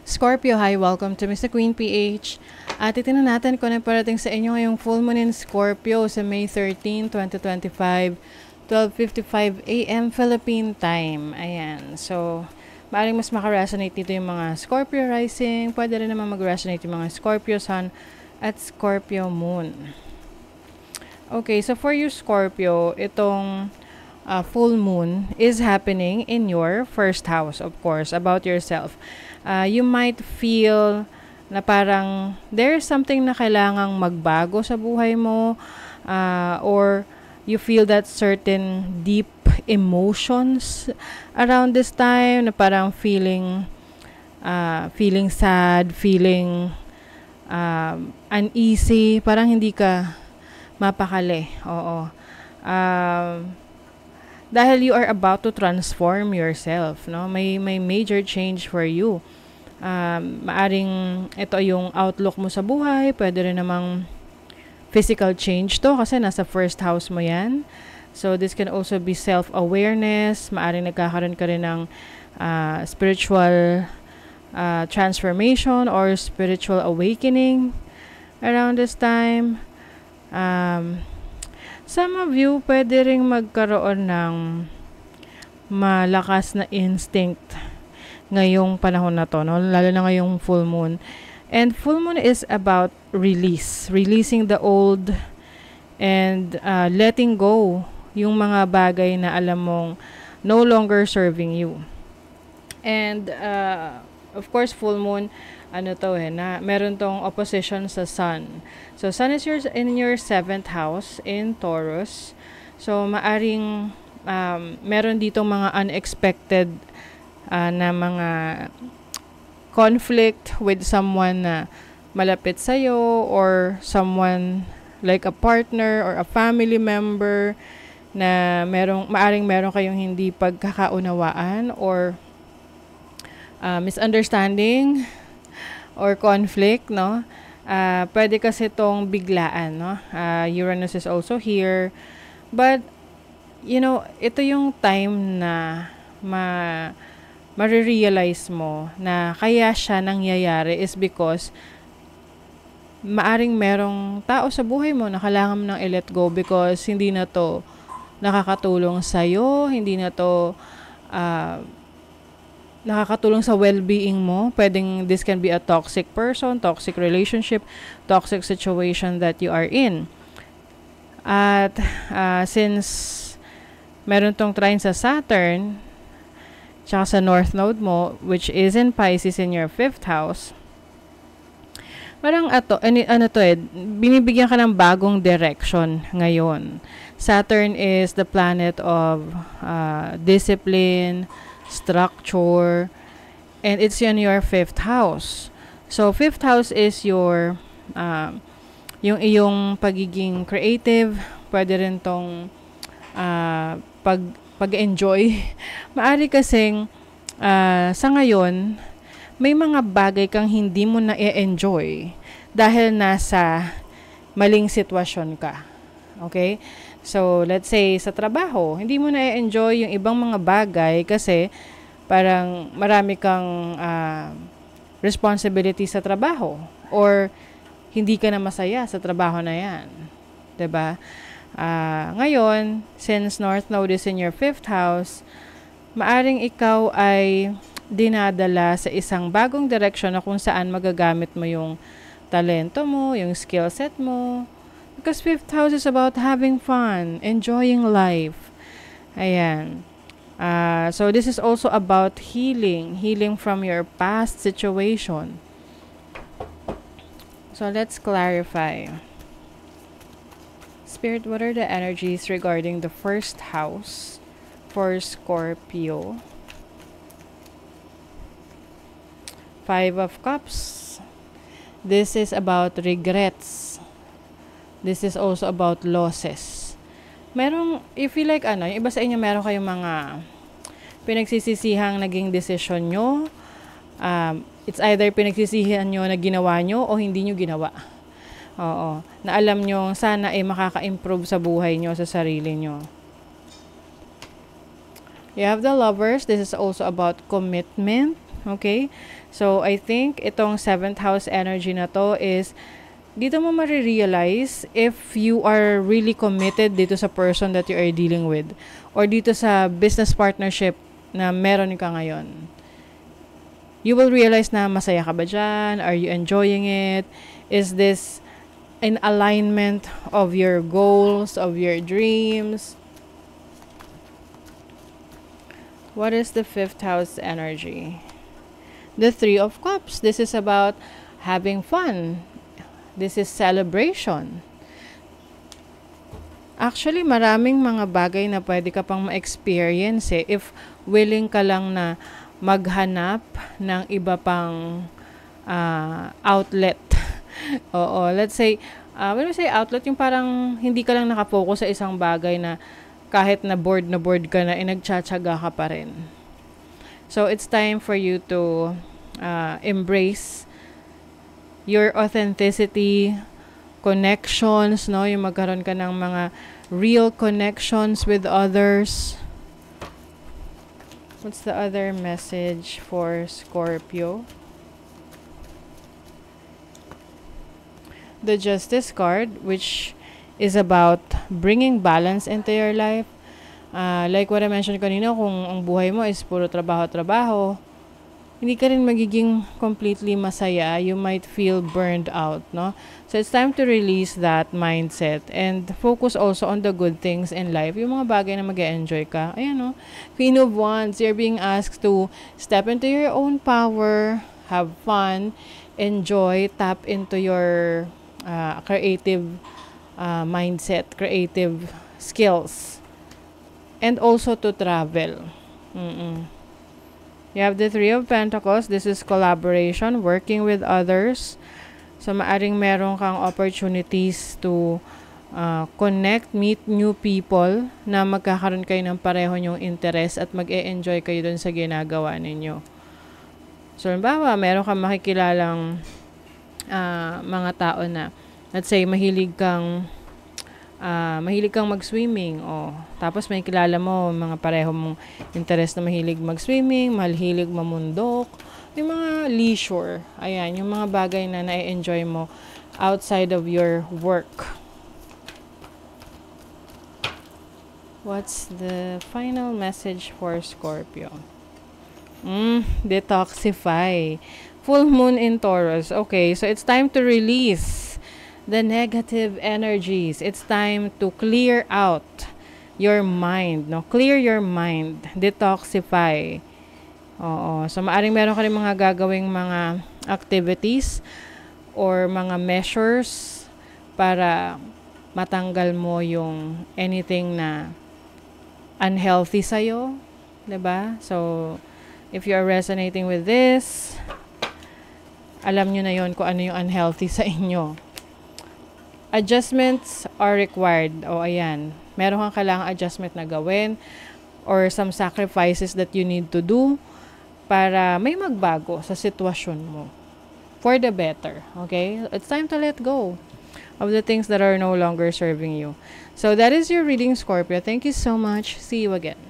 Scorpio, hi, welcome to Mr. Queen PH. At titignan natin kung ano parating sa inyo ngayong full moon in Scorpio sa May 13, 2025, 12:55 a.m. Philippine time. Ayan. So, maaaring mas makaresonate dito yung mga Scorpio rising. Pwede rin naman mag-resonate yung mga Scorpio sun at Scorpio moon. Okay, so for you Scorpio, itong full moon is happening in your first house, of course, about yourself. You might feel na parang there's something na kailangang magbago sa buhay mo, or you feel that certain deep emotions around this time na parang feeling sad, feeling uneasy, parang hindi ka mapakali. Oo. Dahil you are about to transform yourself, no? May major change for you. Maaring ito yung outlook mo sa buhay, pwede rin namang physical change to kasi nasa first house mo yan. So this can also be self-awareness, maaring nagkakaroon ka rin ng spiritual transformation or spiritual awakening around this time. Some of you pwede ring magkaroon ng malakas na instinct ngayong panahon na to, no? Lalo na ngayong full moon. And full moon is about releasing the old and letting go yung mga bagay na alam mong no longer serving you. And of course, full moon, na meron tong opposition sa sun. So, sun is in your 7th house in Taurus. So, maaring meron ditong mga unexpected na mga conflict with someone na malapit sa'yo or someone like a partner or a family member na maaring meron kayong hindi pagkakaunawaan or misunderstanding or conflict, no? Pwede kasi itong biglaan, no? Uranus is also here. But, ito yung time na marirealize mo na kaya siya nangyayari is because maaring merong tao sa buhay mo na kailangan mo nang i-let go because hindi na to nakakatulong sa'yo, hindi na to nakakatulong sa well-being mo. This can be a toxic person, toxic relationship, toxic situation that you are in. At since meron tong trine sa Saturn, tsaka sa North Node mo, which is in Pisces in your 5th house, parang binibigyan ka ng bagong direction ngayon. Saturn is the planet of discipline, structure, and it's in your 5th house. So, 5th house is yung iyong pagiging creative, pwede rin tong pag-enjoy. Maari kasing sa ngayon, may mga bagay kang hindi mo na i-enjoy dahil nasa maling sitwasyon ka. Okay? So, let's say sa trabaho, hindi mo na i-enjoy yung ibang mga bagay kasi parang marami kang responsibility sa trabaho or hindi ka na masaya sa trabaho na yan. 'Di ba? Ngayon, since North Node is in your 5th house, maaring ikaw ay dinadala sa isang bagong direction na kung saan magagamit mo yung talento mo, yung skill set mo. Because 5th house is about having fun, enjoying life. Ayan. So this is also about healing from your past situation. So let's clarify. Spirit, what are the energies regarding the first house for Scorpio? 5 of Cups. This is about regrets. This is also about losses. You feel like yung iba sa inyo meron kayong mga pinagsisisihang naging decision nyo. It's either pinagsisihan nyo na ginawa nyo o hindi nyo ginawa. Oo. Na alam nyo, sana makaka-improve sa buhay nyo, sa sarili nyo. You have the Lovers. This is also about commitment. Okay? So, I think itong 7th house energy na to is dito mo marirealize if you are really committed dito sa person that you are dealing with or dito sa business partnership na meron ka ngayon. You will realize na masaya ka ba dyan? Are you enjoying it? Is this in alignment of your goals, of your dreams? What is the 5th house energy? The 3 of Cups. This is about having fun. This is celebration. Actually, maraming mga bagay na pwede ka pang ma-experience if willing ka lang na maghanap ng iba pang outlet. Oo, let's say, when we say outlet, yung parang hindi ka lang nakafocus sa isang bagay na kahit na bored ka na, nagtsatsaga ka pa rin. So, it's time for you to embrace your authenticity, connections, no? Yung magkaroon ka ng mga real connections with others. What's the other message for Scorpio? The Justice card, which is about bringing balance into your life. Like what I mentioned kanina, kung ang buhay mo is puro trabaho, hindi ka rin magiging completely masaya. You might feel burned out, no? So, it's time to release that mindset and focus also on the good things in life. Yung mga bagay na mag-enjoy ka. Ayan, no? Queen of Wands, you're being asked to step into your own power, have fun, enjoy, tap into your creative mindset, creative skills, and also to travel. You have the 3 of Pentacles. This is collaboration, working with others. So, maaring meron kang opportunities to connect, meet new people na magkakaroon kayo ng pareho nyong interest at mag-e-enjoy kayo dun sa ginagawa ninyo. So, halimbawa, meron kang makikilalang mga tao na, let's say, mahilig kang mag-swimming, tapos may kilala mo mga pareho mong interest na mahilig mag-swimming, mahilig mamundok, yung mga leisure, ayan, yung mga bagay na na-enjoy mo outside of your work. What's the final message for Scorpio? Detoxify. Full moon in Taurus. Okay, so it's time to release the negative energies. It's time to clear out your mind, no? Clear your mind. Detoxify. Oo. So, maaring meron ka rin mga gagawing mga activities or mga measures para matanggal mo yung anything na unhealthy sa'yo. 'Di ba? So, if you are resonating with this, alam nyo na yon kung ano yung unhealthy sa inyo. Adjustments are required. Ayan. Meron kang kailangang adjustment na gawin or some sacrifices that you need to do para may magbago sa sitwasyon mo. For the better. Okay? It's time to let go of the things that are no longer serving you. So, that is your reading, Scorpio. Thank you so much. See you again.